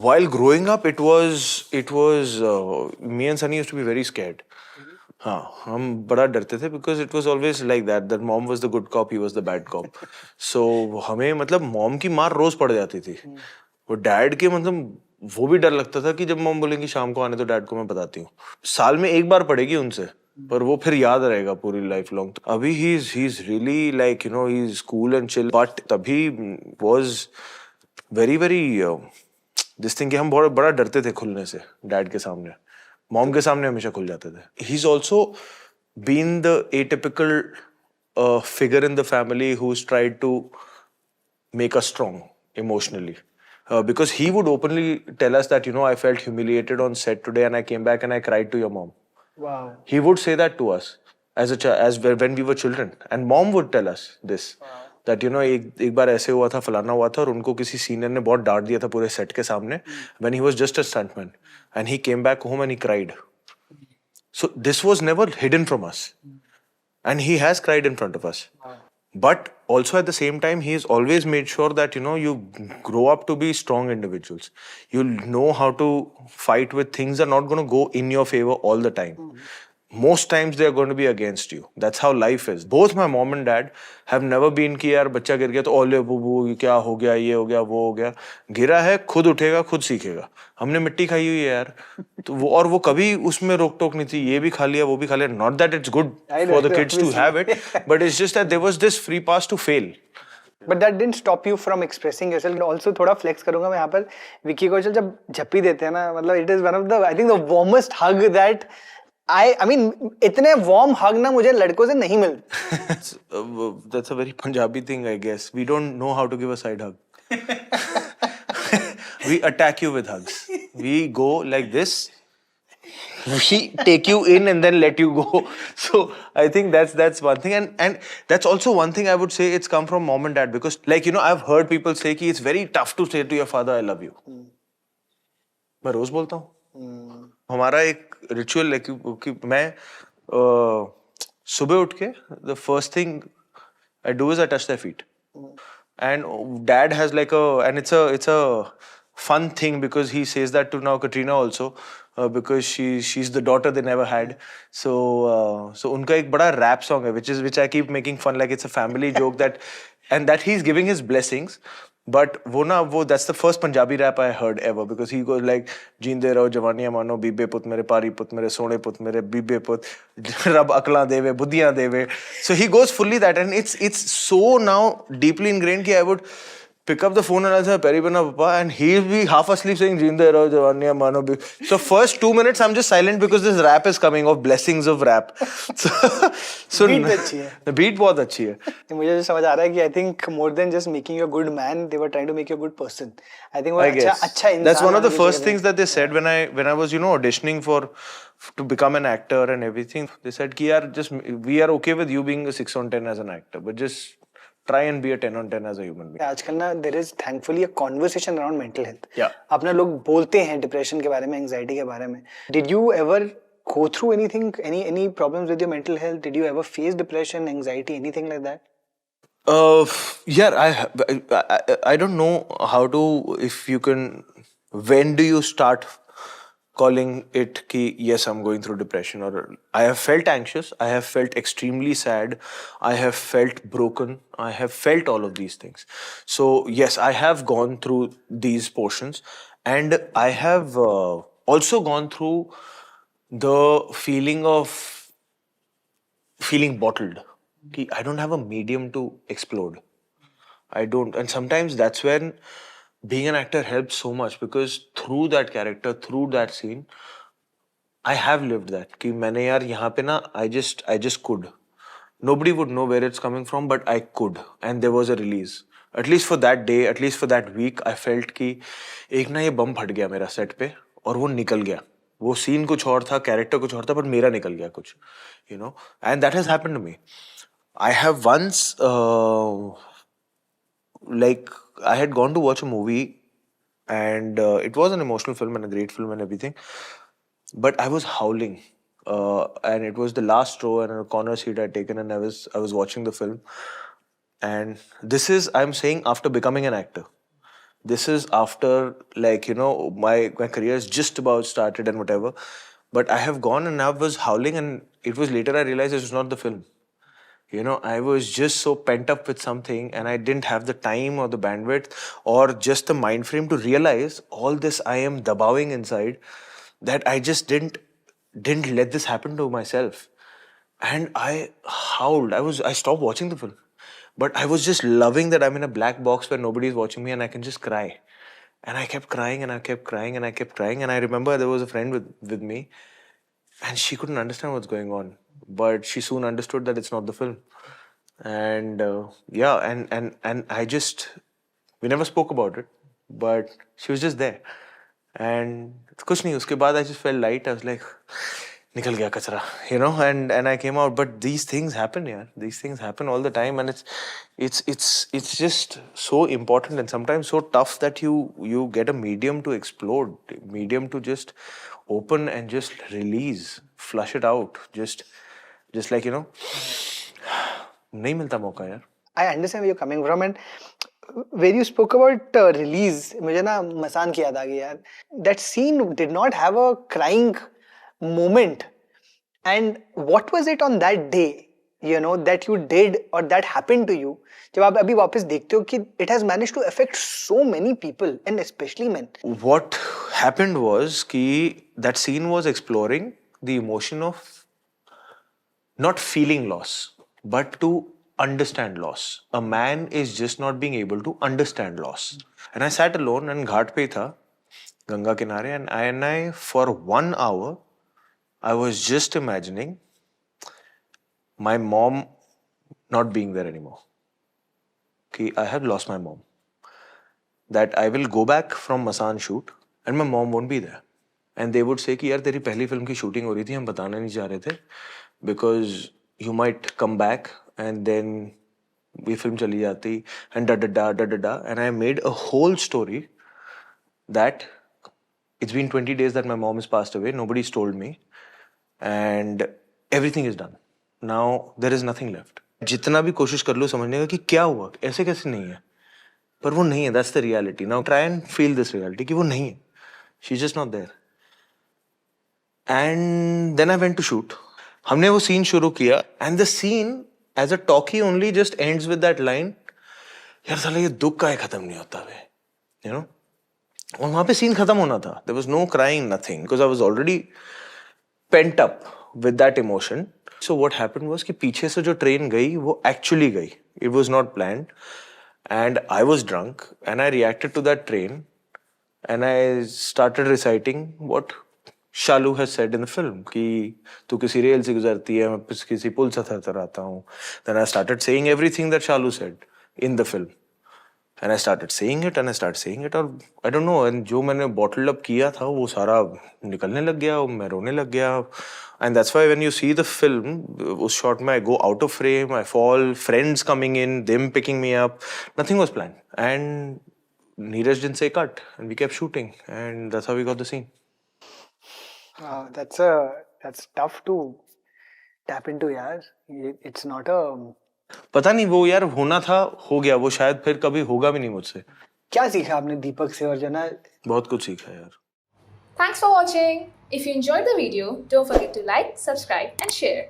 While growing up, it was me and Sunny used to be very scared. हाँ हम बड़ा डरते थे because it was always like that mom was the good cop, he was the bad cop. So हमें मतलब mom की मार रोज पड़ जाती थी. वो डैड के मतलब वो भी डर लगता था कि जब मॉम बोलेंगी शाम को आने तो डैड को मैं बताती हूँ. साल में एक बार पड़ेगी उनसे, पर वो फिर याद रहेगा पूरी लाइफ लॉन्ग. अभी he is really like you know he is cool and chill, but तभी was very very this thing कि हम बहुत बड़ा डरते थे खुलने से डैड के सामने. मॉम के सामने हमेशा खुल जाते थे. He is also been the atypical figure in the family who's tried to make us strong emotionally. Because he would openly tell us that, you know, I felt humiliated on set today and I came back and I cried to your mom. Wow. He would say that to us when we were children. And mom would tell us this. Wow. That, you know, एक बार ऐसे हुआ था, फलाना हुआ था और उनको किसी सीनियर ने बहुत डांट दिया था पूरे सेट के सामने when he was just a stuntman. And he came back home and he cried. So this was never hidden from us. And he has cried in front of us. Wow. But also at the same time, he has always made sure that, you know, you grow up to be strong individuals. You'll know how to fight with things that are not going to go in your favor all the time. Most times they are going to be against you. That's how life is. Both my mom and dad have never been कि यार बच्चा गिर गया तो ओले बुबू क्या हो गया, ये हो गया, वो हो गया. गिरा है, खुद उठेगा, खुद सीखेगा. हमने मिट्टी खाई हुई है यार. तो वो और वो कभी उसमें रोक टोक नहीं थी. ये भी खा लिया, वो भी खा लिया. Not that it's good for the kids to have it, but it's just that there was this free pass to fail. But that didn't stop you from expressing yourself. Also थोड़ा flex करूँगा मैं यहाँ पर. विकी कौशल जब झप्पी देते हैं ना, मतलब it is one of the, I think the warmest hug that I mean इतने warm hug ना मुझे लड़कों से नहीं मिलते. That's a very Punjabi thing, I guess. We don't know how to give a side hug. We attack you with hugs. We go like this. We take you in and then let you go. So I think that's one thing, and that's also one thing I would say it's come from mom and dad, because like you know I've heard people say कि it's very tough to say to your father I love you. मैं रोज बोलता हूँ. हमारा एक ritual है कि मैं सुबह उठ के the first thing I do is I touch their feet. And dad has like and it's a fun thing because he says that to now Katrina also, because she's the daughter they never had. So उनका एक बड़ा rap song है which I keep making fun like it's a family joke that he's giving his blessings. But वो that's the first Punjabi rap I heard ever, because he goes like जींदे रहो जवानियां मानो बीबे पुत मेरे पारी पुत मेरे सोने पुत मेरे बीबे पुत रब अकलां देवे बुद्धियां देवे. So he goes fully that, and it's so now deeply ingrained कि I would pick up the phone and I'll say Peri Bana Papa, and he'll be half asleep saying Jeende Raho Jawaniyan Mano Bhi. So first 2 minutes I'm just silent because this rap is coming of blessings of rap. So Beat अच्छी है. The beat बहुत अच्छी है. मुझे जो समझ आ रहा है कि I think more than just making you a good man, they were trying to make you a good person. I think वो अच्छा इंसान. That's one of the first things that they said when I was, you know, auditioning to become an actor and everything. They said कि यार just we are okay with you being a 6 on 10 as an actor, but just try and be a 10 on 10 as a human being. आजकल ना there is thankfully a conversation around mental health. Yeah. अपना लोग बोलते हैं depression के बारे में, anxiety के बारे में. Did you ever go through anything, any problems with your mental health? Did you ever face depression, anxiety, anything like that? Yeah, I don't know how to, if you can, when do you start calling it ki yes I'm going through depression, or I have felt anxious, I have felt extremely sad, I have felt broken, I have felt all of these things. So yes, I have gone through these portions, and I have also gone through the feeling of feeling bottled. Ki I don't have a medium to explode. I don't. And sometimes that's when being an actor helps so much, because through that character, through that scene, I have lived that. कि मैंने यार यहाँ पे ना I just could. Nobody would know where it's coming from, but I could. And there was a release. At least for that day, at least for that week, I felt कि एक ना ये बम फट गया मेरा सेट पे और वो निकल गया. वो सीन कुछ और था, कैरेक्टर कुछ और था, पर मेरा निकल गया कुछ. You know? And that has happened to me. I have once like I had gone to watch a movie, and it was an emotional film and a great film and everything, but I was howling, and it was the last row and a corner seat I'd taken, and I was watching the film, and this is I'm saying after becoming an actor. This is after, like, you know, my career is just about started and whatever. But I have gone and I was howling, and it was later I realized it was not the film. You know, I was just so pent up with something, and I didn't have the time or the bandwidth or just the mind frame to realize all this I am dabawing inside, that I just didn't let this happen to myself. And I howled. I stopped watching the film. But I was just loving that I'm in a black box where nobody's watching me and I can just cry. And I kept crying and I kept crying and I kept crying. And I remember there was a friend with me, and she couldn't understand what's going on. But she soon understood that it's not the film. And yeah, and I just, we never spoke about it, but she was just there. And कुछ नहीं, उसके बाद I just felt light. I was like, निकल गया कचरा, you know, and I came out. But these things happen, yeah. These things happen all the time, and it's just so important and sometimes so tough that you get a medium to explode, medium to just open and just release, flush it out, just like, you know, नहीं मिलता मौका यार. I understand where you're coming from, and when you spoke about release, मुझे ना मसान की याद आ गई यार. That scene did not have a crying moment. And what was it on that day, you know, that you did or that happened to you, जब आप अभी वापस देखते हो कि it has managed to affect so many people and especially men. What happened was कि that scene was exploring the emotion of not feeling loss, but to understand loss. A man is just not being able to understand loss. And I sat alone and घाट पे ही था, गंगा किनारे, and I for 1 hour I was just imagining my mom not being there anymore. Ki I have lost my mom. That I will go back from Masan shoot and my mom won't be there. And they would say कि यार तेरी पहली film की shooting हो रही थी, हम बताना नहीं चाह रहे थे, because you might come back and then ये फिल्म चली जाती and da. And I made a whole story that it's been 20 days that my mom has passed away, nobody's told me, and everything is done. Now there is nothing left. जितना भी कोशिश कर लो समझने का कि क्या हुआ, ऐसे कैसे नहीं है, पर वो नहीं है. That's the reality. Now try and feel this reality कि वो नहीं है. She's just not there. And then I went to shoot. हमने वो scene शुरू किया, and the scene as a talkie only just ends with that line, यार साला ये दुख का खत्म नहीं होता वे, you know. और वहाँ पे scene खत्म होना था. There was no crying, nothing, because I was already pent up with that emotion. So what happened was कि पीछे से जो train गई वो actually गई. It was not planned. And I was drunk and I reacted to that train and I started reciting what Shalu has said in the film कि तू किसी रेल से गुजरती है, मैं किसी पुल से थरथराता हूँ. Then I started saying everything that Shalu said in the film. And I started saying it and I started saying it, और I don't know, and जो मैंने bottled up किया था वो सारा निकलने लग गया, मैं रोने लग गया. And that's why when you see the film, उस shot में I go out of frame, I fall, friends coming in, them picking me up, nothing was planned. And Neeraj didn't say cut, and we kept shooting, and that's how we got the scene. That's tough to tap into यार. It's not a. पता नहीं वो यार होना था, हो गया, वो शायद फिर कभी होगा भी नहीं मुझसे. क्या सीखा आपने दीपक से और जना? बहुत कुछ सीखा यार. Thanks for watching. If you enjoyed the video, don't forget to like, subscribe and share.